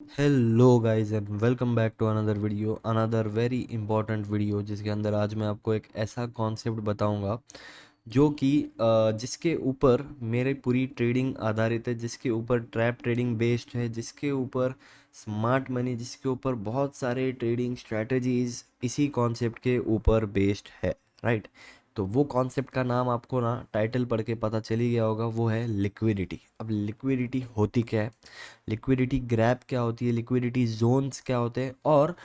Hello guys and welcome back to another video, another very important video जिसके अंदर आज मैं आपको एक ऐसा कॉन्सेप्ट बताऊंगा जो कि जिसके ऊपर मेरे पूरी ट्रेडिंग आधारित है, जिसके ऊपर ट्रैप ट्रेडिंग बेस्ड है, जिसके ऊपर स्मार्ट मनी, जिसके ऊपर बहुत सारे ट्रेडिंग स्ट्रैटेजीज इसी कॉन्सेप्ट के ऊपर बेस्ड है। राइट। तो वो कॉन्सेप्ट का नाम आपको ना टाइटल पढ़ के पता चल ही गया होगा, वो है लिक्विडिटी। अब लिक्विडिटी होती क्या है, लिक्विडिटी ग्रैप क्या होती है, लिक्विडिटी जोन्स क्या होते हैं, और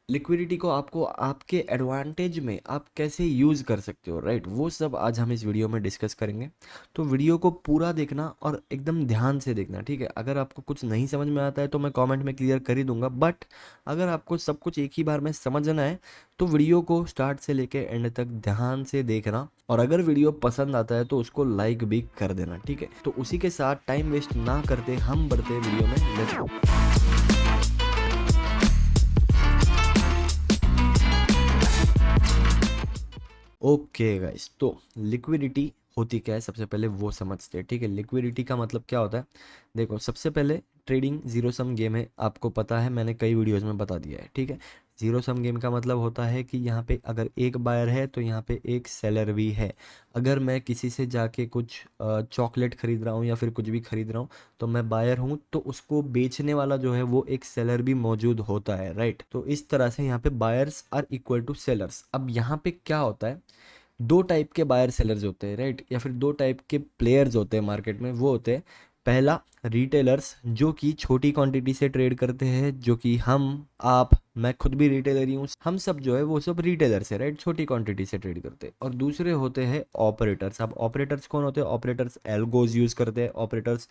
लिक्विडिटी को आपको आपके एडवांटेज में आप कैसे यूज़ कर सकते हो। राइट, वो सब आज हम इस वीडियो में डिस्कस करेंगे। तो वीडियो को पूरा देखना और एकदम ध्यान से देखना, ठीक है। अगर आपको कुछ नहीं समझ में आता है तो मैं कमेंट में क्लियर कर ही दूंगा, बट अगर आपको सब कुछ एक ही बार में समझना है तो वीडियो को स्टार्ट से लेके एंड तक ध्यान से देखना। और अगर वीडियो पसंद आता है तो उसको लाइक भी कर देना, ठीक है। तो उसी के साथ टाइम वेस्ट ना करते हम बढ़ते वीडियो में, लेट्स गो। ओके गाइस, तो लिक्विडिटी होती क्या है सबसे पहले वो समझते हैं, ठीक है। लिक्विडिटी का मतलब क्या होता है, देखो सबसे पहले ट्रेडिंग जीरो सम गेम है, आपको पता है, मैंने कई वीडियोस में बता दिया है, ठीक है। जीरो सम गेम का मतलब होता है कि यहाँ पे अगर एक बायर है तो यहाँ पे एक सेलर भी है। अगर मैं किसी से जाके कुछ चॉकलेट खरीद रहा हूँ या फिर कुछ भी खरीद रहा हूँ तो मैं बायर हूँ, तो उसको बेचने वाला जो है वो एक सेलर भी मौजूद होता है। राइट, तो इस तरह से यहाँ पे buyers are equal to sellers. अब यहाँ पे क्या होता है, दो टाइप के बायर सेलर्स होते हैं, राइट, या फिर दो टाइप के प्लेयर्स होते हैं मार्केट में। वो होते हैं, पहला रिटेलर्स जो कि छोटी क्वांटिटी से ट्रेड करते हैं, जो कि हम, आप, मैं खुद भी रिटेलर ही हूँ, हम सब जो है वो सब रिटेलर्स है, राइट, छोटी क्वांटिटी से ट्रेड करते हैं। और दूसरे होते हैं ऑपरेटर्स। अब ऑपरेटर्स कौन होते हैं, ऑपरेटर्स एल्गोज यूज़ करते हैं, ऑपरेटर्स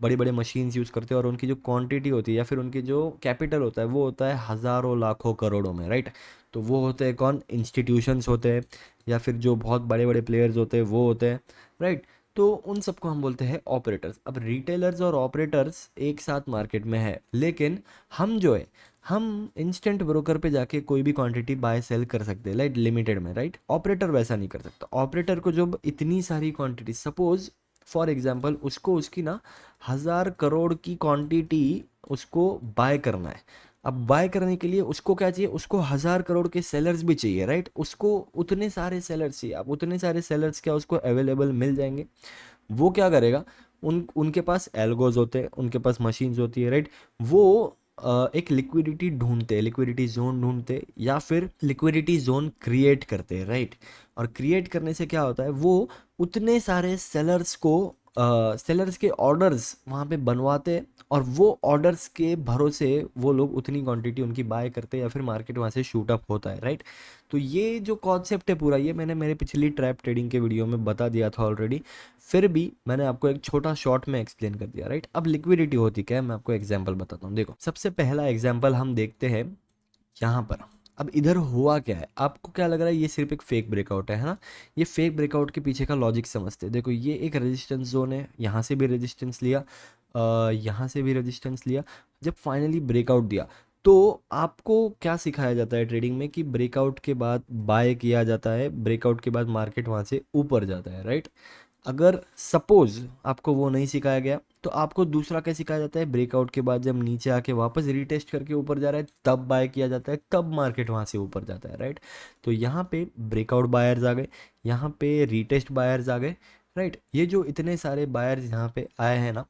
बड़ी बड़ी मशीन्स यूज़ करते हैं, और उनकी जो क्वांटिटी होती है या फिर उनकी जो कैपिटल होता है वो होता है हज़ारों लाखों करोड़ों में। राइट, तो वो होते हैं कौन, इंस्टीट्यूशंस होते हैं, या फिर जो बहुत बड़े बड़े प्लेयर्स होते हैं वो होते हैं। राइट, तो उन सबको हम बोलते हैं ऑपरेटर्स। अब रिटेलर्स और ऑपरेटर्स एक साथ मार्केट में है, लेकिन हम जो है, हम इंस्टेंट ब्रोकर पे जाके कोई भी क्वांटिटी बाय सेल कर सकते हैं, लाइक लिमिटेड में। राइट, ऑपरेटर वैसा नहीं कर सकता। ऑपरेटर को जब इतनी सारी क्वांटिटी, सपोज फॉर एग्जांपल उसको उसकी ना 1,000 करोड़ की क्वांटिटी उसको बाय करना है। अब बाय करने के लिए उसको क्या चाहिए, उसको 1,000 करोड़ के सेलर्स भी चाहिए। राइट, उसको उतने सारे सेलर्स चाहिए। अब उतने सारे सेलर्स क्या उसको अवेलेबल मिल जाएंगे? वो क्या करेगा, उनके पास एल्गोज होते हैं, उनके पास मशीन्स होती है। राइट, वो एक लिक्विडिटी ढूंढते हैं, लिक्विडिटी जोन ढूंढते हैं, या फिर लिक्विडिटी जोन क्रिएट करते हैं। राइट, और क्रिएट करने से क्या होता है, वो उतने सारे सेलर्स को, सेलर्स के ऑर्डर्स वहाँ पे बनवाते हैं, और वो ऑर्डर्स के भरोसे वो लोग उतनी क्वांटिटी उनकी बाय करते हैं, या फिर मार्केट वहाँ से शूट अप होता है। राइट, तो ये जो कॉन्सेप्ट है पूरा, ये मैंने मेरे पिछली ट्रैप ट्रेडिंग के वीडियो में बता दिया था ऑलरेडी, फिर भी मैंने आपको एक छोटा शॉर्ट में एक्सप्लेन कर दिया। राइट, अब लिक्विडिटी होती क्या है मैं आपको एग्जांपल बताता हूँ। देखो सबसे पहला एग्जांपल हम देखते हैं यहाँ पर। अब इधर हुआ क्या है, आपको क्या लग रहा है, ये सिर्फ एक फेक ब्रेकआउट है ना। ये फेक ब्रेकआउट के पीछे का लॉजिक समझते हैं। देखो ये एक रेजिस्टेंस जोन है, यहाँ से भी रेजिस्टेंस लिया, यहाँ से भी रेजिस्टेंस लिया, जब फाइनली ब्रेकआउट दिया तो आपको क्या सिखाया जाता है ट्रेडिंग में, कि ब्रेकआउट के बाद बाय किया जाता है, ब्रेकआउट के बाद मार्केट वहाँ से ऊपर जाता है। राइट, अगर सपोज आपको वो नहीं सिखाया गया तो आपको दूसरा क्या सिखाया जाता है, ब्रेकआउट के बाद जब नीचे आके वापस रीटेस्ट करके ऊपर जा रहा है तब बाय किया जाता है, तब मार्केट वहां से ऊपर जाता है। राइट, तो यहाँ पे ब्रेकआउट बायर्स आ गए, यहाँ पे रीटेस्ट बायर्स आ गए। राइट, ये जो इतने सारे बायर्स यहाँ पे आए हैं ना,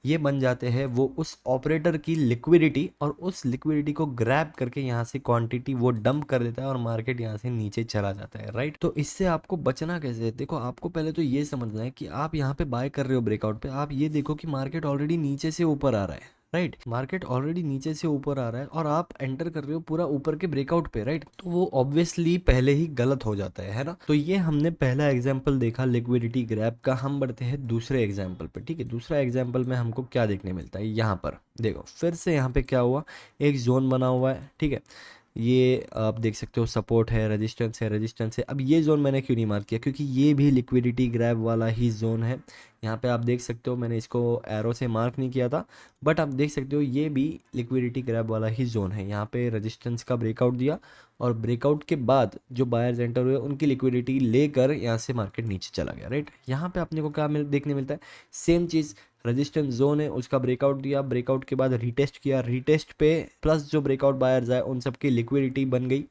ये बन जाते हैं वो उस ऑपरेटर की लिक्विडिटी, और उस लिक्विडिटी को ग्रैब करके यहाँ से क्वांटिटी वो डंप कर देता है और मार्केट यहाँ से नीचे चला जाता है। राइट, तो इससे आपको बचना कैसे है, देखो आपको पहले तो ये समझना है कि आप यहाँ पे बाय कर रहे हो ब्रेकआउट पे, आप ये देखो कि मार्केट ऑलरेडी नीचे से ऊपर आ रहा है। राइट, मार्केट ऑलरेडी नीचे से ऊपर आ रहा है और आप एंटर कर रहे हो पूरा ऊपर के ब्रेकआउट पे। राइट, तो वो ऑब्वियसली पहले ही गलत हो जाता है ना। तो ये हमने पहला एग्जांपल देखा लिक्विडिटी ग्रैब का। हम बढ़ते हैं दूसरे एग्जांपल पे, ठीक है। दूसरा एग्जांपल में हमको क्या देखने मिलता है, यहाँ पर देखो फिर से यहाँ पे क्या हुआ, एक जोन बना हुआ है, ठीक है। ये आप देख सकते हो, सपोर्ट है, रेजिस्टेंस है, रेजिस्टेंस है। अब ये जोन मैंने क्यों नहीं मार्क किया, क्योंकि ये भी लिक्विडिटी ग्रैब वाला ही जोन है। यहाँ पे आप देख सकते हो, मैंने इसको एरो से मार्क नहीं किया था, बट आप देख सकते हो ये भी लिक्विडिटी ग्रैब वाला ही जोन है। यहाँ पे रेजिस्टेंस का ब्रेकआउट दिया, और ब्रेकआउट के बाद जो बायर्स एंटर हुए उनकी लिक्विडिटी लेकर यहाँ से मार्केट नीचे चला गया। राइट, यहाँ पे अपने को क्या देखने मिलता है, सेम चीज़, रेजिस्टेंस जोन है उसका ब्रेकआउट दिया, ब्रेकआउट के बाद रीटेस्ट किया, रीटेस्ट पे प्लस जो ब्रेकआउट बायर्स आए उन सबकी लिक्विडिटी बन गई,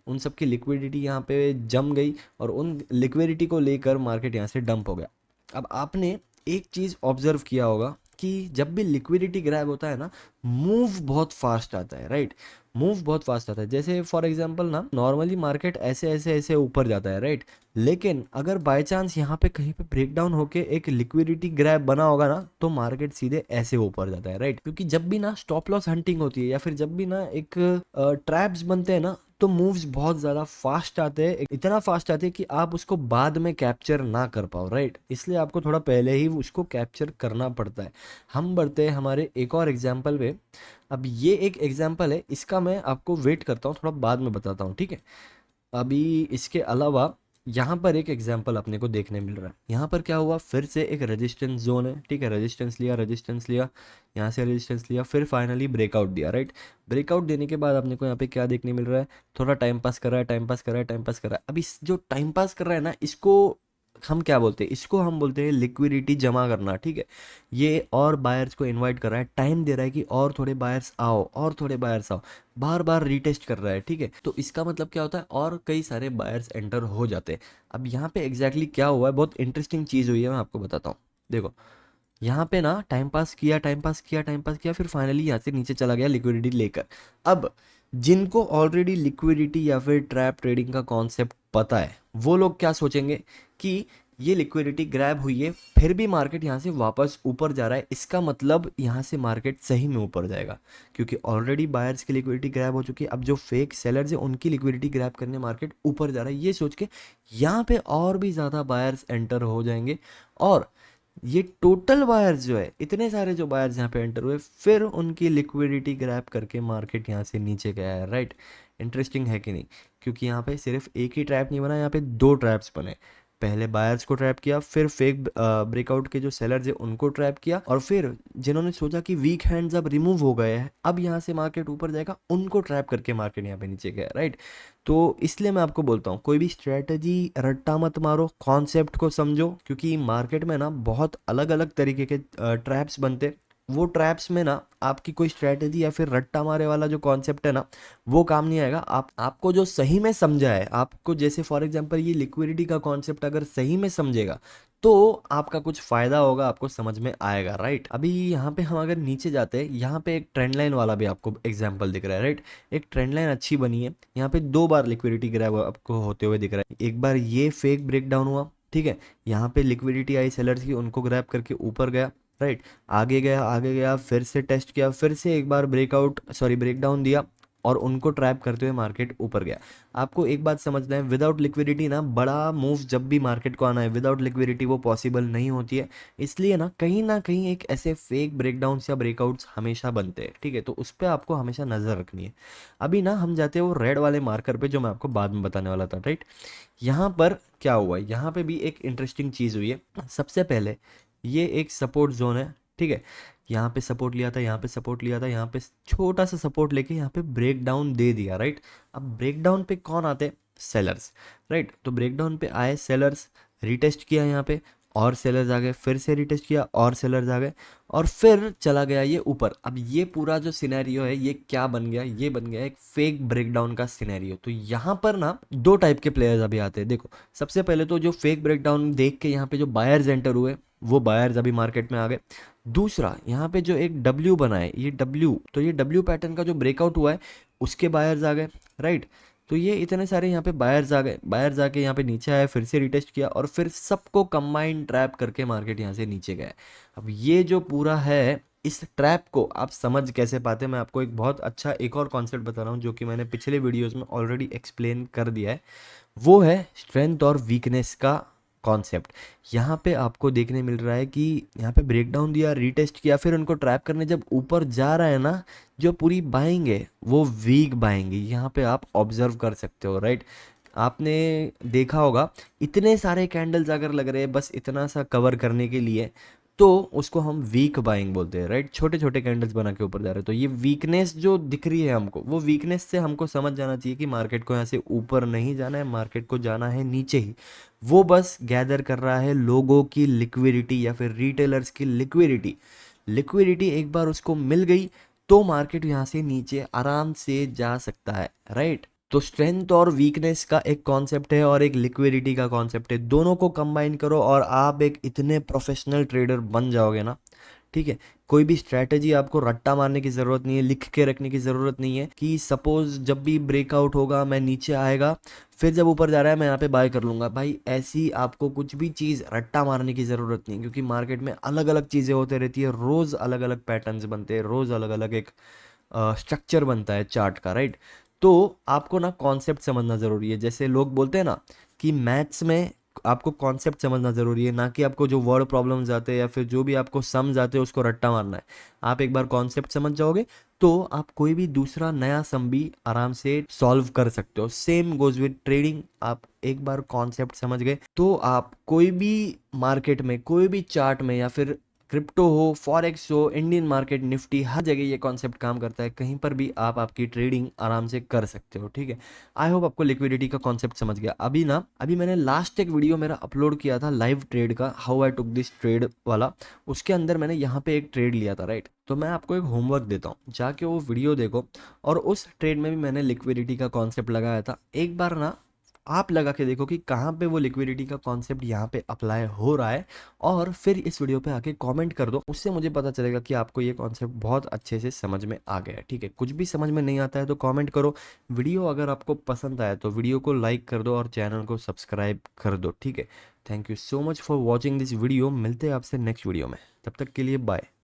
उन सबकी लिक्विडिटी यहाँ पे जम गई और उन लिक्विडिटी को लेकर मार्केट यहाँ से डंप हो गया। अब आपने एक चीज़ ऑब्जर्व किया होगा कि जब भी लिक्विडिटी ग्रैब होता है ना, मूव बहुत फास्ट आता है, राइट। मूव बहुत फास्ट आता है। जैसे फॉर एग्जांपल ना, नॉर्मली मार्केट ऐसे ऐसे ऐसे ऊपर जाता है, राइट। लेकिन अगर बाय चांस यहाँ पे कहीं पे ब्रेकडाउन होके एक लिक्विडिटी ग्रैब बना होगा ना, तो मार्केट सीधे ऐसे ऊपर जाता है, राइट। क्योंकि जब भी ना स्टॉप लॉस हंटिंग होती है या फिर जब भी ना एक ट्रैप्स बनते हैं ना, तो मूव्स बहुत ज़्यादा फास्ट आते हैं, इतना फास्ट आते हैं कि आप उसको बाद में कैप्चर ना कर पाओ, राइट। इसलिए आपको थोड़ा पहले ही उसको कैप्चर करना पड़ता है। हम बढ़ते हैं हमारे एक और एग्जाम्पल पे। अब ये एक एग्जाम्पल है, इसका मैं आपको वेट करता हूँ, थोड़ा बाद में बताता हूँ, ठीक है। अभी इसके अलावा यहाँ पर एक एग्जाम्पल अपने को देखने मिल रहा है। यहाँ पर क्या हुआ, फिर से एक रेजिस्टेंस जोन है, ठीक है। रेजिस्टेंस लिया, रेजिस्टेंस लिया, यहाँ से रेजिस्टेंस लिया, फिर फाइनली ब्रेकआउट दिया, राइट। ब्रेकआउट देने के बाद अपने को यहाँ पे क्या देखने मिल रहा है, थोड़ा टाइम पास कर रहा है, टाइम पास कर रहा है, टाइम पास कर रहा है। अब इस जो टाइम पास कर रहा है ना, इसको हम क्या बोलते हैं, इसको हम बोलते हैं लिक्विडिटी जमा करना, ठीक है। ये और बायर्स को इनवाइट कर रहा है, टाइम दे रहा है कि और थोड़े बायर्स आओ, और थोड़े बायर्स आओ, बार बार रीटेस्ट कर रहा है, ठीक है। तो इसका मतलब क्या होता है, और कई सारे बायर्स एंटर हो जाते हैं। अब यहाँ पे एग्जैक्टली क्या हुआ है, बहुत इंटरेस्टिंग चीज़ हुई है, मैं आपको बताता हूँ। देखो, यहाँ पे ना टाइम पास किया, टाइम पास किया, टाइम पास किया, फिर फाइनली यहाँ से नीचे चला गया लिक्विडिटी लेकर। अब जिनको ऑलरेडी लिक्विडिटी या फिर ट्रैप ट्रेडिंग का कॉन्सेप्ट पता है, वो लोग क्या सोचेंगे कि ये लिक्विडिटी ग्रैब हुई है, फिर भी मार्केट यहाँ से वापस ऊपर जा रहा है, इसका मतलब यहाँ से मार्केट सही में ऊपर जाएगा, क्योंकि ऑलरेडी बायर्स की लिक्विडिटी ग्रैब हो चुकी है। अब जो फेक सेलर्स है उनकी लिक्विडिटी ग्रैब करने मार्केट ऊपर जा रहा है, ये सोच के यहाँ पे और भी ज़्यादा बायर्स एंटर हो जाएंगे, और ये टोटल बायर्स जो है, इतने सारे जो बायर्स यहाँ पे एंटर हुए, फिर उनकी लिक्विडिटी ग्रैब करके मार्केट यहाँ से नीचे गया है, राइट। इंटरेस्टिंग है कि नहीं, क्योंकि यहाँ पे सिर्फ एक ही ट्रैप नहीं बना, यहाँ पे दो ट्रैप्स बने। पहले बायर्स को ट्रैप किया, फिर फेक ब्रेकआउट के जो सेलर्स है उनको ट्रैप किया, और फिर जिन्होंने सोचा कि वीक हैंड्स अब रिमूव हो गए हैं, अब यहाँ से मार्केट ऊपर जाएगा, उनको ट्रैप करके मार्केट यहाँ पे नीचे गया, राइट। तो इसलिए मैं आपको बोलता हूँ, कोई भी स्ट्रेटजी रट्टा मत मारो, कॉन्सेप्ट को समझो, क्योंकि मार्केट में ना बहुत अलग अलग तरीके के ट्रैप्स बनते। वो ट्रैप्स में ना आपकी कोई स्ट्रेटजी या फिर रट्टा मारे वाला जो कॉन्सेप्ट है ना, वो काम नहीं आएगा। आपको जो सही में समझा है, आपको जैसे फॉर एग्जांपल ये लिक्विडिटी का कॉन्सेप्ट अगर सही में समझेगा, तो आपका कुछ फायदा होगा, आपको समझ में आएगा, राइट। अभी यहाँ पे हम अगर नीचे जाते हैं, यहाँ पे एक ट्रेंड लाइन वाला भी आपको एग्जाम्पल दिख रहा है, राइट। एक ट्रेंड लाइन अच्छी बनी है, यहाँ पे दो बार लिक्विडिटी ग्रैब आपको होते हुए दिख रहा है। एक बार ये फेक ब्रेकडाउन हुआ, ठीक है, यहाँ पे लिक्विडिटी आई सेलर्स की, उनको ग्रैब करके ऊपर गया, राइट। आगे गया, आगे गया, फिर से टेस्ट किया, फिर से एक बार ब्रेकडाउन दिया, और उनको ट्रैप करते हुए मार्केट ऊपर गया। आपको एक बात समझना है, विदाउट लिक्विडिटी ना बड़ा मूव जब भी मार्केट को आना है, विदाउट लिक्विडिटी वो पॉसिबल नहीं होती है। इसलिए ना कहीं एक ऐसे फेक ब्रेकडाउन्स या ब्रेकआउट्स हमेशा बनते हैं, ठीक है। तो उस पर आपको हमेशा नज़र रखनी है। अभी ना हम जाते हैं वो रेड वाले मार्कर पे, जो मैं आपको बाद में बताने वाला था, राइट। यहाँ पर क्या हुआ है, यहाँ पे भी एक इंटरेस्टिंग चीज़ हुई है। सबसे पहले ये एक सपोर्ट जोन है, ठीक है। यहाँ पे सपोर्ट लिया था, यहाँ पे सपोर्ट लिया था, यहाँ पे छोटा सा सपोर्ट लेके यहाँ पे ब्रेक डाउन दे दिया, राइट। अब ब्रेक डाउन पे कौन आते, सेलर्स, राइट। तो ब्रेक डाउन पे आए सेलर्स, रिटेस्ट किया यहाँ पे, और सेलर्स आ गए, फिर से रिटेस्ट किया, और सेलर्स आ गए, और फिर चला गया ये ऊपर। अब ये पूरा जो सिनेरियो है, ये क्या बन गया, ये बन गया एक फेक ब्रेकडाउन का सिनेरियो। तो यहाँ पर ना दो टाइप के प्लेयर्स अभी आते हैं। देखो, सबसे पहले तो जो फेक ब्रेकडाउन देख के यहाँ पे जो बायर्स एंटर हुए, वो बायर्स अभी मार्केट में आ गए। दूसरा, यहाँ पे जो एक डब्ल्यू बना है, ये डब्ल्यू, तो ये डब्ल्यू पैटर्न का जो ब्रेकआउट हुआ है, उसके बायर्स आ गए, राइट। तो ये इतने सारे यहाँ पे बायर्स आ गए, बायर्स आके यहाँ पे नीचे आए, फिर से रिटेस्ट किया, और फिर सबको कंबाइंड ट्रैप करके मार्केट यहाँ से नीचे गया। अब ये जो पूरा है, इस ट्रैप को आप समझ कैसे पाते हैं, मैं आपको एक बहुत अच्छा एक और कॉन्सेप्ट बता रहा हूँ, जो कि मैंने पिछले वीडियोस में ऑलरेडी एक्सप्लेन कर दिया है। वो है स्ट्रेंथ और वीकनेस का कॉन्सेप्ट। यहाँ पे आपको देखने मिल रहा है कि यहाँ पे ब्रेकडाउन दिया, रीटेस्ट किया, फिर उनको ट्रैप करने जब ऊपर जा रहा है ना, जो पूरी बाइंग है वो वीक बाइंग है, यहाँ पे आप ऑब्जर्व कर सकते हो, राइट। आपने देखा होगा, इतने सारे कैंडल्स अगर लग रहे हैं बस इतना सा कवर करने के लिए, तो उसको हम वीक बाइंग बोलते हैं, राइट। छोटे छोटे कैंडल्स बना के ऊपर जा रहे हैं, तो ये वीकनेस जो दिख रही है हमको, वो वीकनेस से हमको समझ जाना चाहिए कि मार्केट को यहाँ से ऊपर नहीं जाना है, मार्केट को जाना है नीचे ही। वो बस गैदर कर रहा है लोगों की लिक्विडिटी या फिर रिटेलर्स की लिक्विडिटी। लिक्विडिटी एक बार उसको मिल गई तो मार्केट यहाँ से नीचे आराम से जा सकता है, राइट। तो स्ट्रेंथ और वीकनेस का एक कॉन्सेप्ट है और एक लिक्विडिटी का कॉन्सेप्ट है, दोनों को कंबाइन करो और आप एक इतने प्रोफेशनल ट्रेडर बन जाओगे ना, ठीक है। कोई भी स्ट्रैटेजी आपको रट्टा मारने की ज़रूरत नहीं है, लिख के रखने की ज़रूरत नहीं है कि सपोज जब भी ब्रेकआउट होगा मैं नीचे आएगा, फिर जब ऊपर जा रहा है मैं यहाँ पे बाय कर लूँगा। भाई ऐसी आपको कुछ भी चीज़ रट्टा मारने की ज़रूरत नहीं, क्योंकि मार्केट में अलग अलग चीज़ें होते रहती है, रोज़ अलग अलग पैटर्न्स बनते हैं, रोज़ अलग अलग एक स्ट्रक्चर बनता है चार्ट का, राइट। तो आपको ना कॉन्सेप्ट समझना ज़रूरी है। जैसे लोग बोलते हैं ना कि मैथ्स में आपको कॉन्सेप्ट समझना ज़रूरी है, ना कि आपको जो वर्ड प्रॉब्लम्स आते हैं या फिर जो भी आपको समझ आते हैं उसको रट्टा मारना है। आप एक बार कॉन्सेप्ट समझ जाओगे तो आप कोई भी दूसरा नया सम भी आराम से सॉल्व कर सकते हो। सेम गोज विद ट्रेडिंग, आप एक बार कॉन्सेप्ट समझ गए तो आप कोई भी मार्केट में, कोई भी चार्ट में, या फिर क्रिप्टो हो, फॉरेक्स हो, इंडियन मार्केट, निफ्टी, हर जगह ये कॉन्सेप्ट काम करता है। कहीं पर भी आप आपकी ट्रेडिंग आराम से कर सकते हो, ठीक है। आई होप आपको लिक्विडिटी का कॉन्सेप्ट समझ गया। अभी मैंने लास्ट एक वीडियो मेरा अपलोड किया था लाइव ट्रेड का, how I took this trade वाला। उसके अंदर मैंने यहाँ पे एक ट्रेड लिया था, राइट। तो मैं आपको एक होमवर्क देता हूँ, जाके वो वीडियो देखो। और उस ट्रेड में भी मैंने लिक्विडिटी का कॉन्सेप्ट लगाया था। एक बार ना आप लगा के देखो कि कहाँ पे वो लिक्विडिटी का कॉन्सेप्ट यहाँ पे अप्लाई हो रहा है, और फिर इस वीडियो पे आके कमेंट कर दो। उससे मुझे पता चलेगा कि आपको ये कॉन्सेप्ट बहुत अच्छे से समझ में आ गया है, ठीक है। कुछ भी समझ में नहीं आता है तो कमेंट करो। वीडियो अगर आपको पसंद आया तो वीडियो को लाइक कर दो और चैनल को सब्सक्राइब कर दो, ठीक है। Thank you so much for watching this video. मिलते हैं आपसे नेक्स्ट वीडियो में, तब तक के लिए बाय।